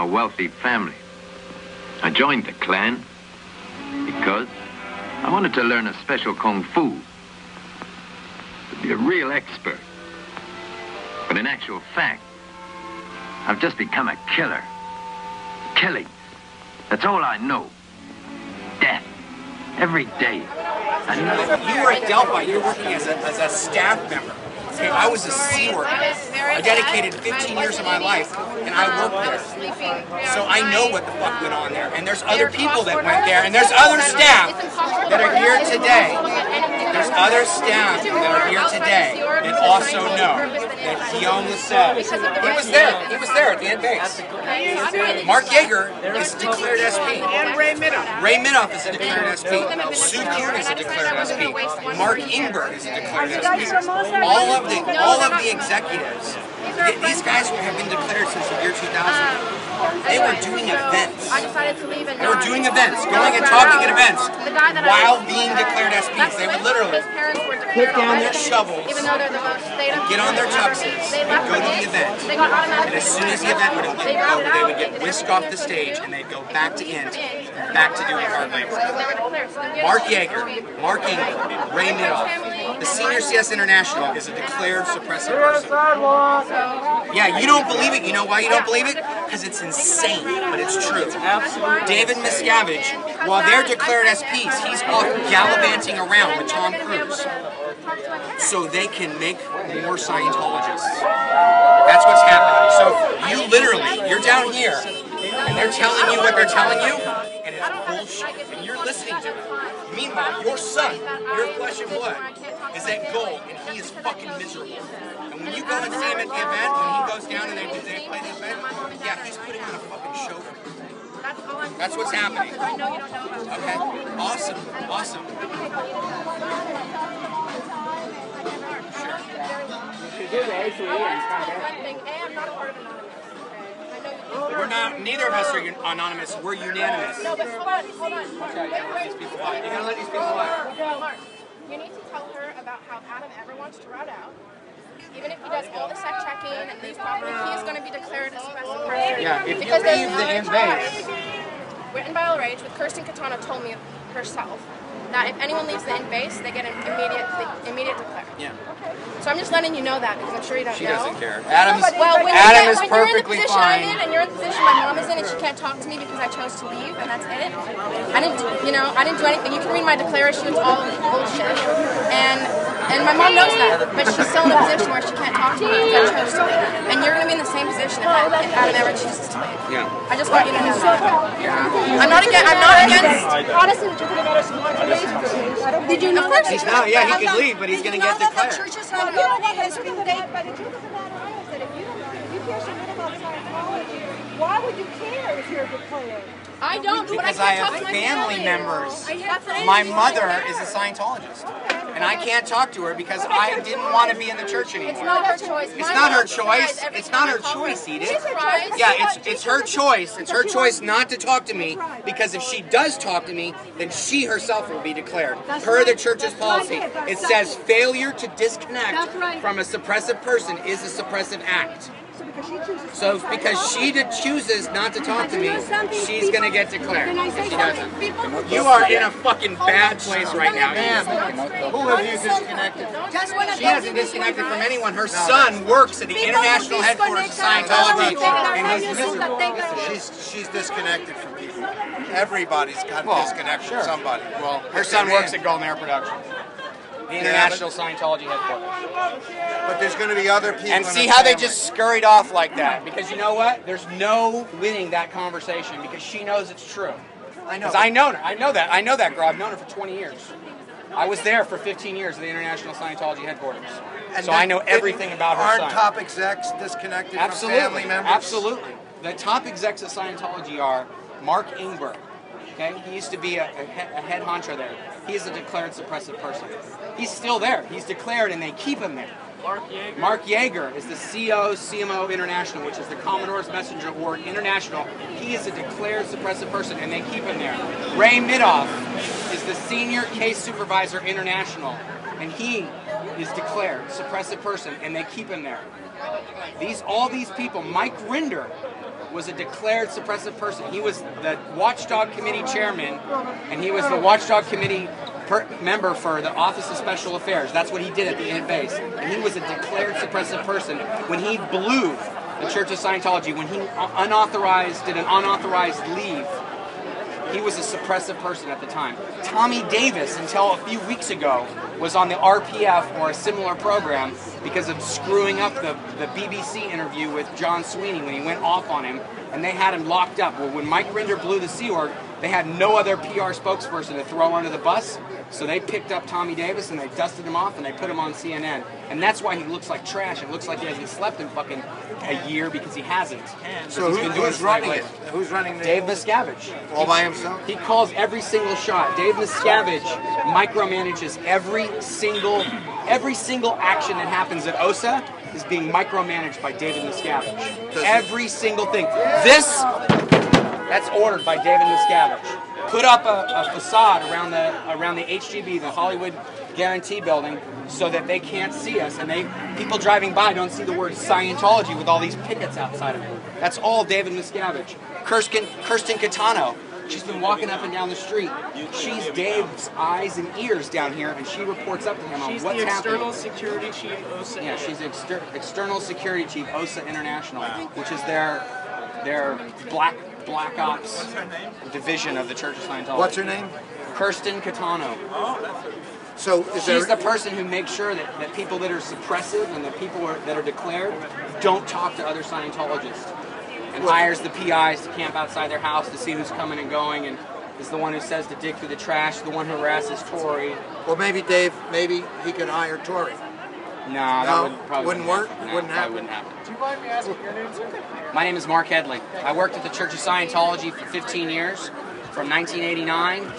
a wealthy family. I joined the clan because I wanted to learn a special kung fu. To be a real expert. But in actual fact, I've just become a killer. Killing. That's all I know. Death. Every day. You were at Delphi, you were working as a staff member. Okay, I was a sea worker. I dedicated 15 years of my life, and I worked there. So I know what the fuck went on there. And there's other people that went there, and there's other staff that are here today. There's other staff that are here today that also know that Guillaume said he was there. He was there at the end base. Mark Yeager is declared SP. And Ray Minoff. Ray Minoff is a declared SP. Sue Kuhn is a declared SP. Mark Ingber is a declared SP. All of the executives, these guys have been declared since the year 2000. They were doing events. They were doing events, going and talking at events while being declared SPs. They would literally put down their shovels, get on their tuxes, and go to the event. And as soon as the event would over, they would get whisked off the stage and they'd go back to Int, back to doing hard labor. Mark Yeager, Mark Ingber, Ray Minoff, the senior CS International is a declared suppressive person. Yeah, you don't believe it. You know why you don't believe it? Because it's insane, but it's true. David Miscavige, while they're declared SPs, he's off gallivanting around with Tom Cruise so they can make more Scientologists. That's what's happening. So you literally, you're down here, and they're telling you what they're telling you, and it's bullshit, and you're listening to it. Meanwhile, your son, your flesh and blood, is at gold, and he is fucking miserable. And when you go and see him at the event, when he goes down and they play the event, yeah, he's putting on a fucking show for you. That's what's happening. Okay, awesome, awesome. We're not, neither of us are anonymous, we're unanimous. No, but hold on. Okay, let these people lie. You gotta let these people lie. Mark, you need to tell her about how Adam ever wants to route out. Even if he does all the sex checking and leaves property, he is going to be declared a suppressive person. Yeah, if you leave the end base. Written by Rage, with Kirsten Katana told me herself that if anyone leaves the end base, they get an immediate declare. Yeah. So I'm just letting you know that because I'm sure you don't know. She doesn't care. Adam is perfectly fine. When you're in the position my mom is in and she can't talk to me because I chose to leave and that's it. I didn't do anything. You can read my declaration, it's all bullshit. And my mom knows that, but she's still in a position where she can't talk to me because I chose to leave. And you're going to be in the same position if Adam ever chooses to leave. Yeah. I just want you to know that. I'm not against Protestant Did you know that? He's not, yeah, he could leave, but he's going to get declared. Churches have but the truth of the matter is that if you care so much about Scientology, why would you care if you're declared? I don't, because I have family members. My mother is a Scientologist. And I can't talk to her because I didn't want to be in the church anymore. It's not her choice. It's not her choice. It's not her choice, Edith. Yeah, it's her choice. It's her choice not to talk to me because if she does talk to me, then she herself will be declared. Per the church's policy, it says failure to disconnect from a suppressive person is a suppressive act. So because she chooses not to talk to me, she's going to get declared if she doesn't. You are in a fucking bad place right now. Who have you disconnected? She hasn't disconnected from anyone. Her son works at the international headquarters of Scientology, and he's miserable. She's disconnected from people. Everybody's got to disconnect from somebody. Well, her son works at Golden Air Productions, the international Scientology headquarters. But there's going to be other people. And see how they just scurried off like that? Because you know what? There's no winning that conversation because she knows it's true. I know. Because I know her. I know that. I know that girl. I've known her for 20 years. I was there for 15 years at the international Scientology headquarters. And so I know everything about her son. Aren't top execs disconnected from family members? Absolutely. The top execs at Scientology are Mark Ingber. Okay? He used to be a head honcho there. He is a declared suppressive person. He's still there. He's declared and they keep him there. Mark Yeager is the CMO International, which is the Commodore's Messenger Board International. He is a declared suppressive person, and they keep him there. Ray Minoff is the Senior Case Supervisor International, and he is declared suppressive person, and they keep him there. All these people, Mike Rinder was a declared suppressive person. He was the Watchdog Committee chairman, and he was the Watchdog Committee member for the Office of Special Affairs. That's what he did at the base. And he was a declared suppressive person. When he blew the Church of Scientology, when he did an unauthorized leave, he was a suppressive person at the time. Tommy Davis, until a few weeks ago, was on the RPF or a similar program because of screwing up the BBC interview with John Sweeney when he went off on him, and they had him locked up. Well, when Mike Rinder blew the Sea Org, they had no other PR spokesperson to throw under the bus, so they picked up Tommy Davis and they dusted him off and they put him on CNN. And that's why he looks like trash. It looks like he hasn't slept in fucking a year, because he hasn't. So who's running it? Who's running it? Dave Miscavige. All by himself? He calls every single shot. Dave Miscavige micromanages every single action that happens at OSA is being micromanaged by David Miscavige. Every single thing. That's ordered by David Miscavige. Put up a facade around the HGB, the Hollywood Guarantee Building, so that they can't see us, and people driving by don't see the word Scientology with all these pickets outside of it. That's all David Miscavige. Kirsten Catano, she's been walking up and down the street. She's Dave's eyes and ears down here, and she reports up to him on what's happening. She's the external security chief, OSA. Yeah, she's external security chief, OSA International, which is their black ops division of the Church of Scientology. What's her name? Kirsten Catano. So she's the person who makes sure that people that are suppressive and the people that are declared don't talk to other Scientologists, and hires the PIs to camp outside their house to see who's coming and going, and is the one who says to dig through the trash, the one who harasses Tory. Well, maybe Dave, maybe he could hire Tory. No, that probably wouldn't work. No, wouldn't happen. Do you mind me asking your name, sir? My name is Mark Headley. I worked at the Church of Scientology for 15 years, from 1989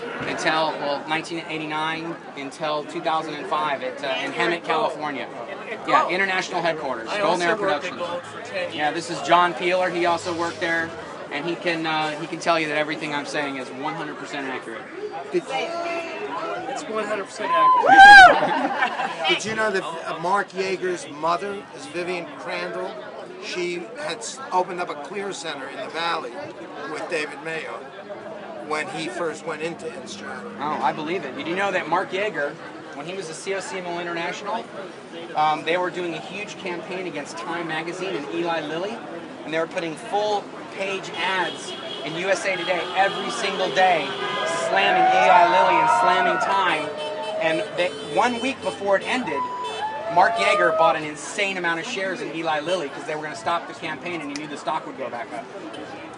until 2005 in Hemet, California. Yeah, international headquarters, Golden Air Productions. Yeah, this is John Peeler. He also worked there, and he can tell you that everything I'm saying is 100% accurate. It's 100% accurate. Did you know that Mark Yeager's mother is Vivian Crandall? She had opened up a clear center in the Valley with David Mayo when he first went into Instrad. Oh, I believe it. Did you know that Mark Yeager, when he was a COCMO International, they were doing a huge campaign against Time Magazine and Eli Lilly, and they were putting full-page ads in USA Today every single day, slamming Eli Lilly and slamming Time. And 1 week before it ended, Mark Yeager bought an insane amount of shares in Eli Lilly because they were going to stop the campaign, and he knew the stock would go back up.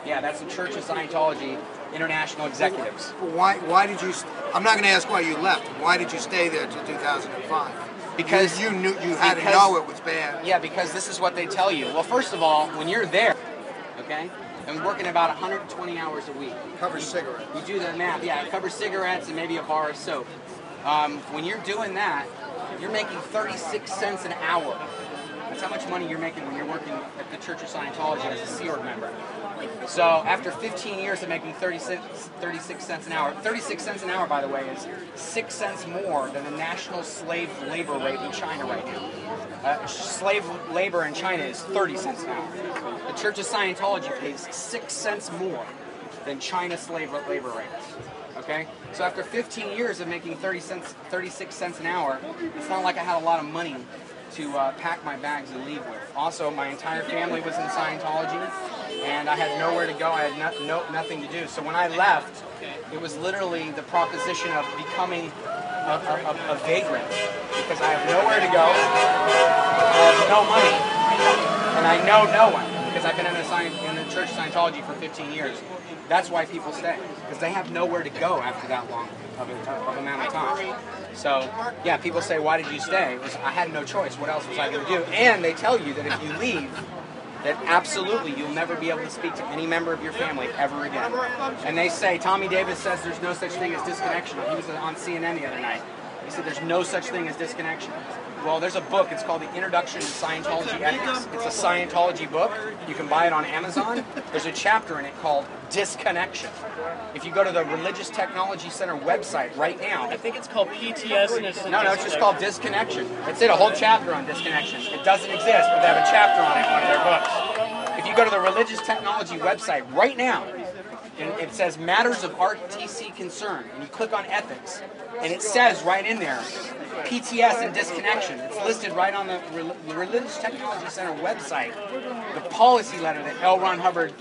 Yeah, that's the Church of Scientology International Executives. Why did you? I'm not going to ask why you left. Why did you stay there till 2005? Because you knew you had to know it was bad. Yeah, because this is what they tell you. Well, first of all, when you're there, okay, and working about 120 hours a week. Covers cigarettes. You do the math. Yeah, it covers cigarettes and maybe a bar of soap. When you're doing that, you're making 36 cents an hour. That's how much money you're making when you're working at the Church of Scientology as a Sea Org member. So after 15 years of making 36 cents an hour, 36 cents an hour, by the way, is 6 cents more than the national slave labor rate in China right now. Slave labor in China is 30 cents an hour. The Church of Scientology pays 6 cents more than China's slave labor rates. Okay? So after 15 years of making 36 cents an hour, it's not like I had a lot of money to pack my bags and leave with. Also, my entire family was in Scientology, and I had nowhere to go. I had nothing to do. So when I left, it was literally the proposition of becoming a vagrant, because I have nowhere to go, I have no money, and I know no one, because I've been in the Church of Scientology for 15 years. That's why people stay, because they have nowhere to go after that long of amount of time. So, yeah, people say, why did you stay? I had no choice. What else was I going to do? And they tell you that if you leave, that absolutely you'll never be able to speak to any member of your family ever again. And they say, Tommy Davis says there's no such thing as disconnection. He was on CNN the other night. He said there's no such thing as disconnection. Well, there's a book. It's called The Introduction to Scientology Ethics. It's a Scientology book. You can buy it on Amazon. There's a chapter in it called Disconnection. If you go to the Religious Technology Center website right now, I think it's called PTS. And no, it's just called Disconnection. That's it, a whole chapter on disconnection. It doesn't exist, but they have a chapter on it in one of their books. If you go to the Religious Technology website right now, and it says Matters of RTC Concern, and you click on Ethics, and it says right in there, PTS and disconnection. It's listed right on the Religious Technology Center website, the policy letter that L. Ron Hubbard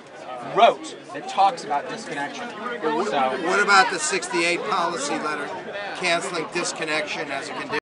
wrote that talks about disconnection. So, what about the '68 policy letter canceling disconnection as a condition?